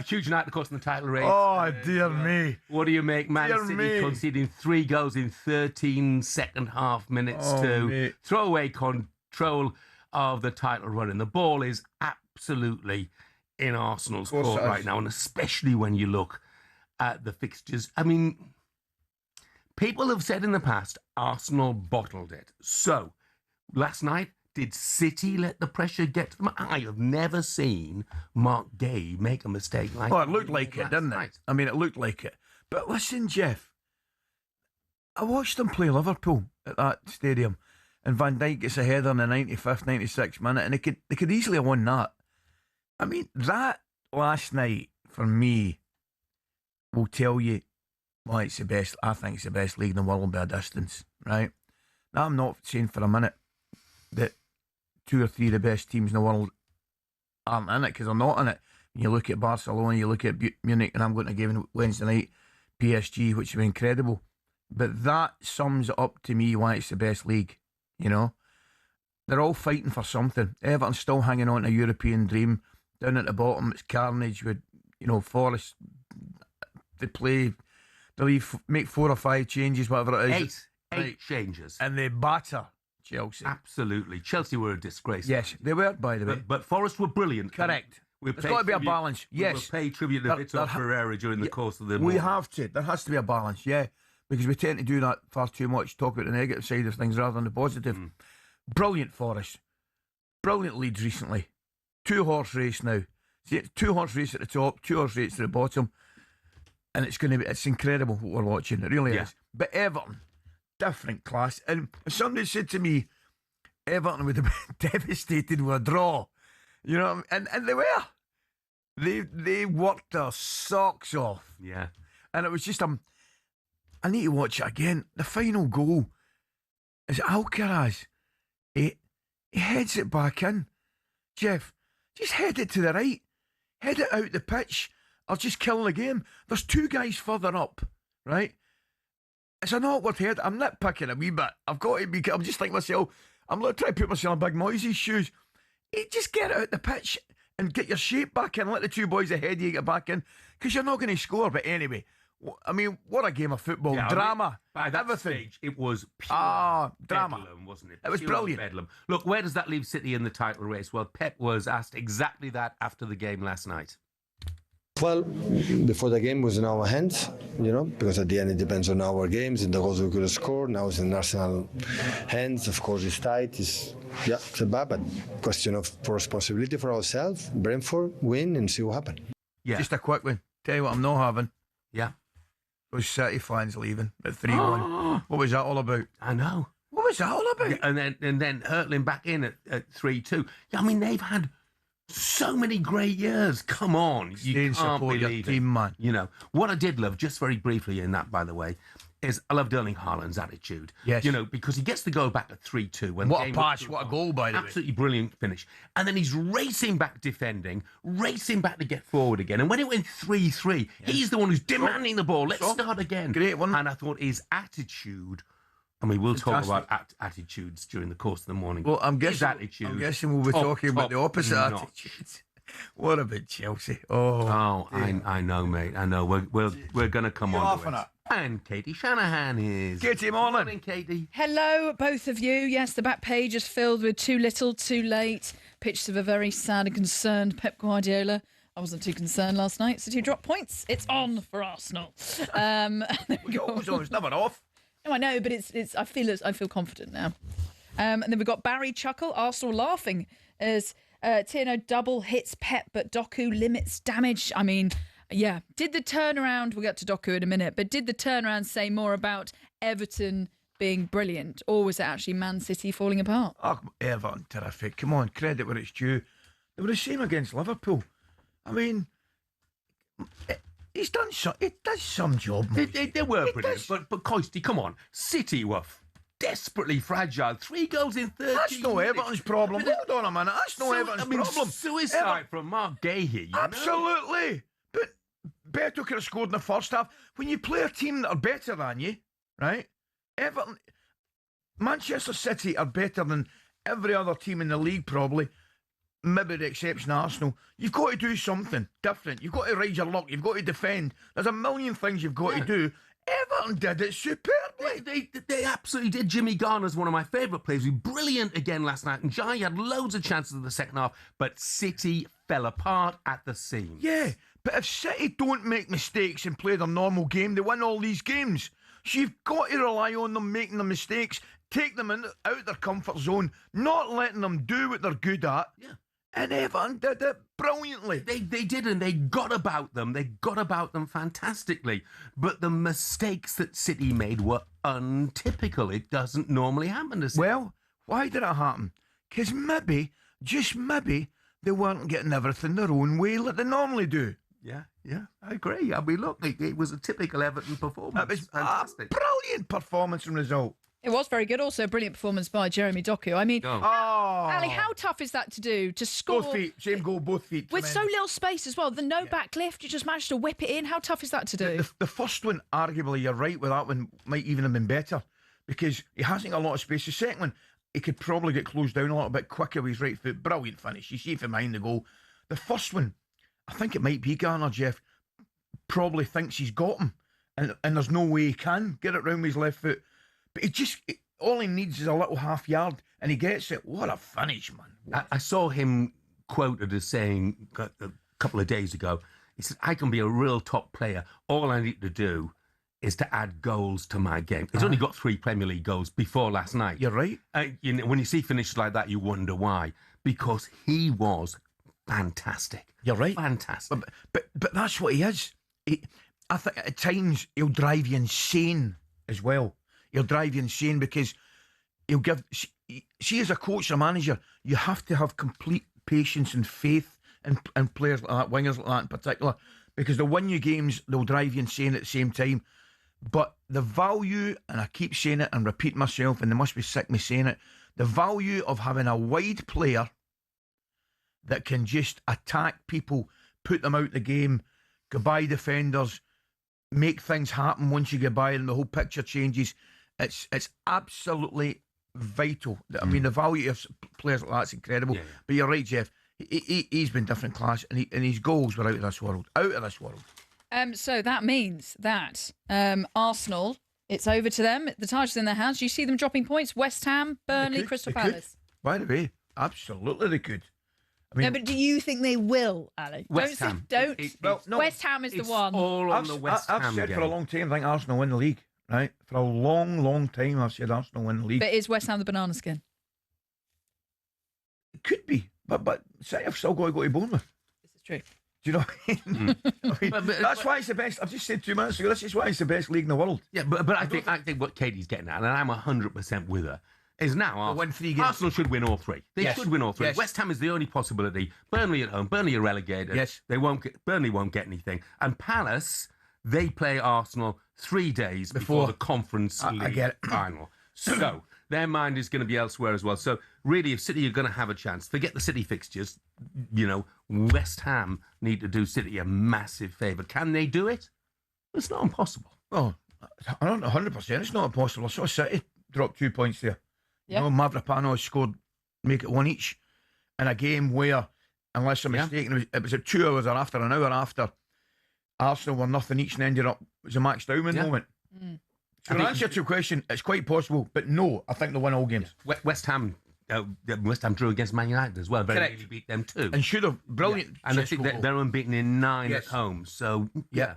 Huge night, of course, in the title race. Oh, dear me. What do you make? Man City conceding 3 goals in 13 second half minutes to throw away control of the title run. And the ball is absolutely in Arsenal's court right now, and especially when you look at the fixtures. I mean, people have said in the past, Arsenal bottled it. So, last night, did City let the pressure get to them? I have never seen Mark Gay make a mistake like that. Well, it looked like it, didn't it? I mean, it looked like it. But listen, Jeff, I watched them play Liverpool at that stadium, and Van Dijk gets a header in the 95th, 96th minute, and they could easily have won that. I mean, that last night, for me, will tell you why it's the best. I think it's the best league in the world by a distance, right? Now, I'm not saying for a minute that 2 or 3 of the best teams in the world aren't in it, because they're not in it. When you look at Barcelona, you look at Munich, and I'm going to give Wednesday night PSG, which would be incredible. But that sums it up to me why it's the best league, you know. They're all fighting for something. Everton's still hanging on to a European dream. Down at the bottom, it's carnage with, you know, Forest. They make 4 or 5 changes, whatever it is. 8 changes. And they batter Chelsea. Absolutely. Chelsea were a disgrace. Yes, they were, by the way. But Forest were brilliant. Correct. There's got to be a balance. Yes. We'll pay tribute to Vitor Ferreira during the course of the morning. We have to. There has to be a balance, yeah. Because we tend to do that far too much, talk about the negative side of things rather than the positive. Brilliant Forest. Brilliant Leeds recently. 2-horse race now. See, 2-horse race at the top, 2-horse race at the bottom. And it's incredible what we're watching. It really is. But Everton, different class. And somebody said to me, Everton would have been devastated with a draw. You know, and they were. They worked their socks off. Yeah. And it was just, I need to watch it again. The final goal is Alcaraz. He heads it back in. Jeff, just head it to the right. Head it out the pitch. Or just kill the game. There's 2 guys further up, right? It's an awkward head. I'm nitpicking a wee bit. I've got to be. I'm just like myself. I'm not trying to put myself in Big Moise's shoes. Just get it out the pitch and get your shape back in. Let the 2 boys ahead of you get back in, because you're not going to score. But anyway, I mean, what a game of football. Drama. By that stage, it was pure drama, bedlam, wasn't it? It was brilliant. Bedlam. Look, where does that leave City in the title race? Well, Pep was asked exactly that after the game last night. Well, before the game was in our hands, you know, because at the end it depends on our games and the goals we could score. Now it's in Arsenal hands. Of course, it's tight. It's a bad, but question of responsibility for ourselves. Brentford win and see what happens. Yeah. Just a quick one. Tell you what I'm not having. Yeah. Those City fans leaving at 3-1. What was that all about? I know. What was that all about? Yeah, and then hurtling back in at 3-2. Yeah, I mean, they've had so many great years. Come on. You can't believe your team, man. You know, what I did love, just very briefly in that, by the way, is I loved Erling Haaland's attitude. Yes. You know, because he gets to go back at 3-2. What a pass, what a goal, by the way. Absolutely brilliant finish. And then he's racing back defending, racing back to get forward again. And when it went 3-3, he's the one who's demanding the ball. Let's start again. Great one. And I thought his attitude, I mean, we'll talk about attitudes during the course of the morning. Well, I'm guessing we'll be talking about the opposite attitudes. What about Chelsea? I know, mate. I know. We're going to come on to it. And Katie Shanahan is. Katie, morning, Katie. Hello, both of you. Yes, the back page is filled with too little, too late. Pictures of a very sad and concerned Pep Guardiola. I wasn't too concerned last night. City dropped points. It's on for Arsenal. It's never off. No, I know, but it's. I feel confident now. And then we've got Barry Chuckle, Arsenal laughing as Tierno double hits Pep, but Doku limits damage. I mean, yeah. Did the turnaround? We'll get to Doku in a minute, but did the turnaround say more about Everton being brilliant, or was it actually Man City falling apart? Oh, Everton, terrific. Come on, credit where it's due. They were the same against Liverpool. I mean, It does some job. They were brilliant. But Coisty, come on. City were desperately fragile. 3 goals in 13 That's no minutes. Everton's problem. Hold on a minute. That's no Everton's problem. Suicide from Mark Gahey. Absolutely. But Beto could have scored in the first half. When you play a team that are better than you, right? Manchester City are better than every other team in the league, probably. maybe the exception of Arsenal, you've got to do something different. You've got to ride your luck. You've got to defend. There's a million things you've got to do. Everton did it superbly. They absolutely did. Jimmy Garner's one of my favourite players. He was brilliant again last night. And Jai had loads of chances in the second half, but City fell apart at the seams. Yeah, but if City don't make mistakes and play their normal game, they win all these games. So you've got to rely on them making the mistakes, take them out of their comfort zone, not letting them do what they're good at. Yeah. And Everton did it brilliantly. They did, and they got about them. They got about them fantastically. But the mistakes that City made were untypical. It doesn't normally happen to City. Well, why did it happen? Because maybe, just maybe, they weren't getting everything their own way like they normally do. Yeah, I agree. I mean, look, it was a typical Everton performance. It was fantastic. a brilliant performance and result. It was very good. Also, a brilliant performance by Jeremy Doku. I mean, Ali, how tough is that to do? To score both feet, same goal, both feet. With so little space as well. The no back lift, you just managed to whip it in. How tough is that to do? The first one, arguably, you're right with that one, might even have been better because he hasn't got a lot of space. The second one, he could probably get closed down a little bit quicker with his right foot. Brilliant finish. You see from behind the goal. The first one, I think it might be Garner, Jeff, probably thinks he's got him and there's no way he can get it round with his left foot. But all he needs is a little half yard and he gets it. What a finish, man. I saw him quoted as saying a couple of days ago, he said, I can be a real top player. All I need to do is to add goals to my game. He's only got 3 Premier League goals before last night. You're right. When you see finishes like that, you wonder why. Because he was fantastic. You're right. Fantastic. But that's what he is. I think at times he'll drive you insane as well. He'll drive you insane because he'll give... See, as a coach or manager, you have to have complete patience and faith in players like that, wingers like that in particular, because they'll win you games, they'll drive you insane at the same time. But the value, and I keep saying it and repeat myself, and they must be sick of me saying it, the value of having a wide player that can just attack people, put them out the game, go by defenders, make things happen once you get by and the whole picture changes. It's absolutely vital. I mean, the value of players like that's incredible. Yeah. But you're right, Jeff. He's been different class, and his goals were out of this world. Out of this world. So that means that Arsenal, it's over to them. The title's in their hands. Do you see them dropping points? West Ham, Burnley, Crystal Palace. By the way, absolutely they could. I mean, no, but do you think they will, Ali? West Ham. West Ham is the one. All on the West Ham. I've said for a long time, I think Arsenal win the league. Right? For a long, long time, I've said Arsenal win the league. But is West Ham the banana skin? It could be, but say I've still got to go to Bournemouth. This is true. Do you know what I mean? That's why it's the best. I've just said 2 minutes ago. This is why it's the best league in the world. Yeah, but I think what Katie's getting at, and I'm 100% with her, is now Arsenal should win all 3. They should win all 3. Yes. West Ham is the only possibility. Burnley at home. Burnley are relegated. Yes. Burnley won't get anything. And Palace, they play Arsenal 3 days before the Conference League final. So their mind is going to be elsewhere as well. So really, if City are going to have a chance, forget the City fixtures. West Ham need to do City a massive favour. Can they do it? It's not impossible. Oh, I don't know, 100%. It's not impossible. I saw City drop 2 points there. Yeah. Mavropanos scored, make it 1 each in a game where, unless I'm mistaken, it was at 2 hours or after, an hour after, Arsenal were nothing each and ended up, it was a Max Dowman moment. So to answer to your question, it's quite possible, but no, I think they'll win all games. West Ham drew against Man United as well. Very nearly beat them too. And should have. Brilliant. And I think they're unbeaten in 9 at home. So, yeah.